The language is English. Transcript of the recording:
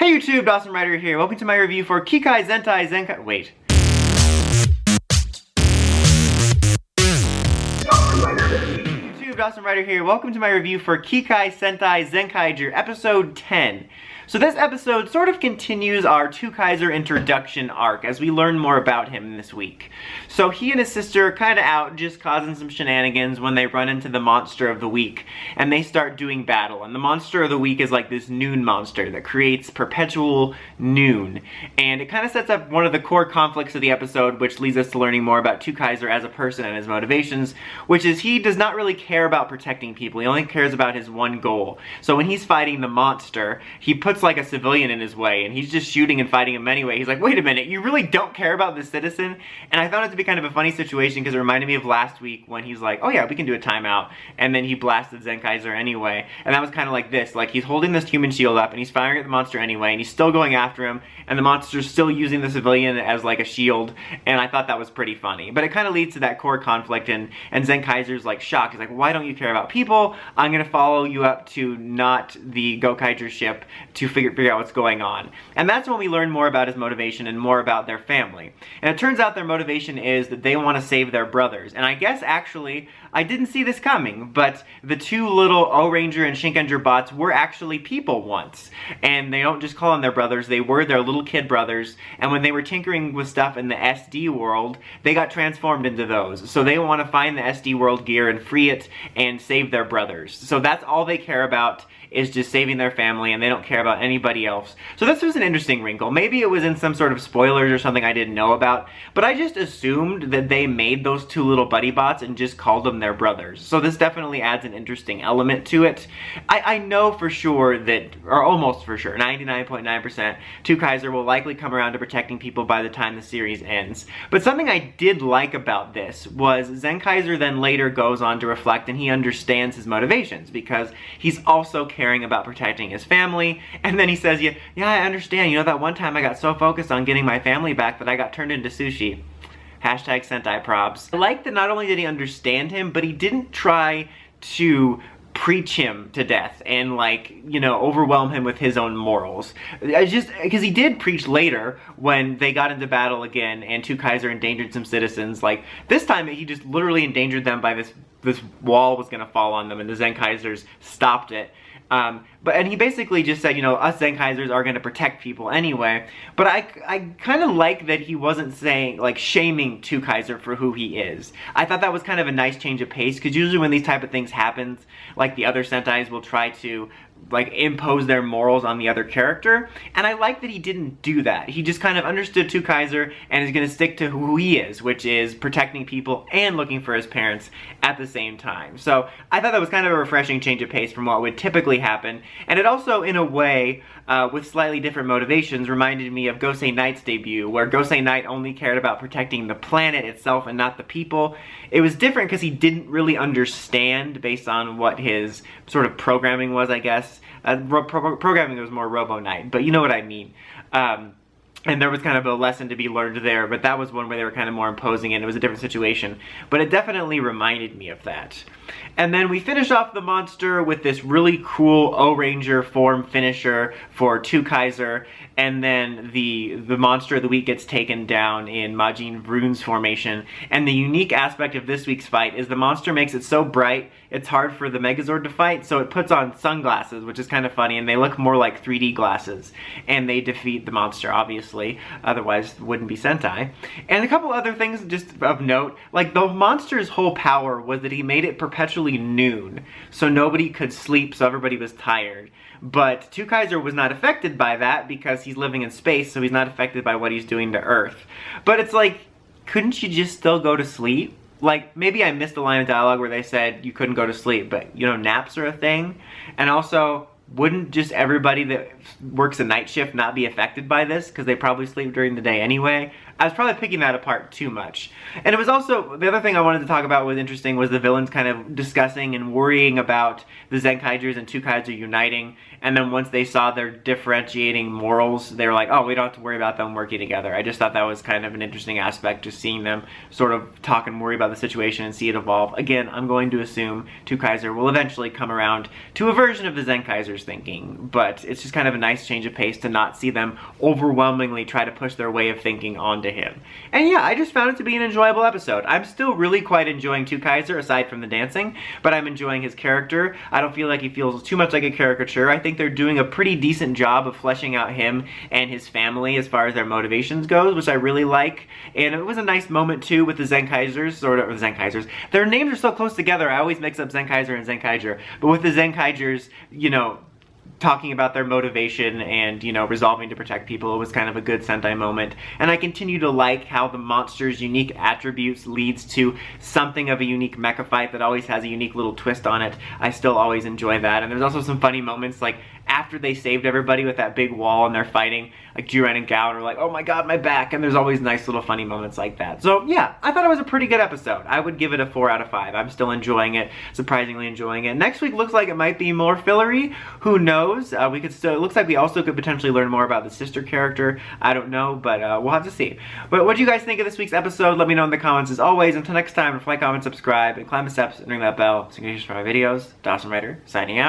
Hey YouTube, Dawson Ryder here. Welcome to my review for Kikai Sentai Zenkaiger. Wait. YouTube, Dawson Ryder here. Welcome to my review for Kikai Sentai Zenkaiger, episode 10. So this episode sort of continues our TwoKaiser introduction arc as we learn more about him this week. So he and his sister are kind of out just causing some shenanigans when they run into the monster of the week and they start doing battle. And the monster of the week is like this noon monster that creates perpetual noon. And it kind of sets up one of the core conflicts of the episode, which leads us to learning more about TwoKaiser as a person and his motivations, which is he does not really care about protecting people. He only cares about his one goal. So when he's fighting the monster, he puts like a civilian in his way and he's just shooting and fighting him anyway. He's like, wait a minute, you really don't care about the citizen? And I found it to be kind of a funny situation because it reminded me of last week when he's like, oh yeah, we can do a timeout, and then he blasted Zenkaiser anyway. And that was kind of like this, like he's holding this human shield up and he's firing at the monster anyway and he's still going after him and the monster's still using the civilian as like a shield, and I thought that was pretty funny. But it kind of leads to that core conflict and Zenkaiser's like shocked. He's like, why don't you care about people? I'm gonna follow you up to not the Gokaiger ship to figure out what's going on. And that's when we learn more about his motivation and more about their family. And it turns out their motivation is that they want to save their brothers. And I guess actually, I didn't see this coming, but the two little O-Ranger and Shinkenger bots were actually people once. And they don't just call them their brothers, they were their little kid brothers. And when they were tinkering with stuff in the SD world, they got transformed into those. So they want to find the SD world gear and free it and save their brothers. So that's all they care about, is just saving their family, and they don't care about anybody else. So this was an interesting wrinkle. Maybe it was in some sort of spoilers or something I didn't know about, but I just assumed that they made those two little buddy bots and just called them their brothers. So this definitely adds an interesting element to it. I know for sure that, or almost for sure, 99.9%, TwoKaiser will likely come around to protecting people by the time the series ends. But something I did like about this was Zenkaiser then later goes on to reflect and he understands his motivations because he's also caring about protecting his family, and then he says, yeah, I understand, you know, that one time I got so focused on getting my family back that I got turned into sushi. Hashtag Sentai probs. I like that not only did he understand him, but he didn't try to preach him to death and, like, you know, overwhelm him with his own morals. Because he did preach later when they got into battle again and TwoKaiser endangered some citizens. Like, this time he just literally endangered them by this wall was gonna fall on them and the Zenkaisers stopped it. And he basically just said, you know, us Zenkaisers are going to protect people anyway. But I kind of like that he wasn't saying, like, shaming TwoKaiser for who he is. I thought that was kind of a nice change of pace, because usually when these type of things happen, like, the other Sentais will try to, like, impose their morals on the other character. And I like that he didn't do that. He just kind of understood TwoKaiser and is going to stick to who he is, which is protecting people and looking for his parents at the same time. So I thought that was kind of a refreshing change of pace from what would typically happen. And it also, in a way, with slightly different motivations, reminded me of Gosei Knight's debut, where Gosei Knight only cared about protecting the planet itself and not the people. It was different because he didn't really understand based on what his sort of programming was, I guess. Programming was more Robo Knight, but you know what I mean. And there was kind of a lesson to be learned there, but that was one where they were kind of more imposing and it was a different situation. But it definitely reminded me of that. And then we finish off the monster with this really cool O-Ranger form finisher for TwoKaiser, and then the monster of the week gets taken down in Majin Vroon's formation. And the unique aspect of this week's fight is the monster makes it so bright it's hard for the Megazord to fight, so it puts on sunglasses, which is kind of funny, and they look more like 3D glasses. And they defeat the monster, obviously, otherwise it wouldn't be Sentai. And a couple other things just of note, like the monster's whole power was that he made it perpetually noon, so nobody could sleep, so everybody was tired. But TwoKaiser was not affected by that because he's living in space, so he's not affected by what he's doing to Earth. But it's like, couldn't you just still go to sleep? Like, maybe I missed a line of dialogue where they said you couldn't go to sleep, but, you know, naps are a thing. And also, wouldn't just everybody that works a night shift not be affected by this? Because they probably sleep during the day anyway. I was probably picking that apart too much. And it was also, the other thing I wanted to talk about was interesting was the villains kind of discussing and worrying about the Zenkaigers and TwoKaiser uniting. And then once they saw their differentiating morals, they were like, oh, we don't have to worry about them working together. I just thought that was kind of an interesting aspect, just seeing them sort of talk and worry about the situation and see it evolve. Again, I'm going to assume TwoKaiser will eventually come around to a version of the Zenkaiser Zenkaiser's thinking, but it's just kind of a nice change of pace to not see them overwhelmingly try to push their way of thinking onto him. And yeah, I just found it to be an enjoyable episode. I'm still really quite enjoying TwoKaiser aside from the dancing, but I'm enjoying his character. I don't feel like he feels too much like a caricature. I think they're doing a pretty decent job of fleshing out him and his family as far as their motivations goes, which I really like. And it was a nice moment too with the Zenkaisers, or Zenkaisers. Their names are so close together, I always mix up Zenkaiser and Zenkaiger. But with the Zenkaisers, you know, talking about their motivation and, you know, resolving to protect people, it was kind of a good Sentai moment. And I continue to like how the monster's unique attributes leads to something of a unique mecha fight that always has a unique little twist on it. I still always enjoy that. And there's also some funny moments, like after they saved everybody with that big wall and they're fighting, like Jiren and Gao are like, oh my god, my back, and there's always nice little funny moments like that. So yeah, I thought it was a pretty good episode. I would give it a 4 out of 5. I'm still enjoying it, surprisingly enjoying it. Next week looks like it might be more fillery. Who knows? We could still, it looks like we also could potentially learn more about the sister character. I don't know, but we'll have to see. But what do you guys think of this week's episode? Let me know in the comments as always. Until next time, like, comment, subscribe, and climb the steps and ring that bell so you can get for my videos. Dawson Ryder, signing out.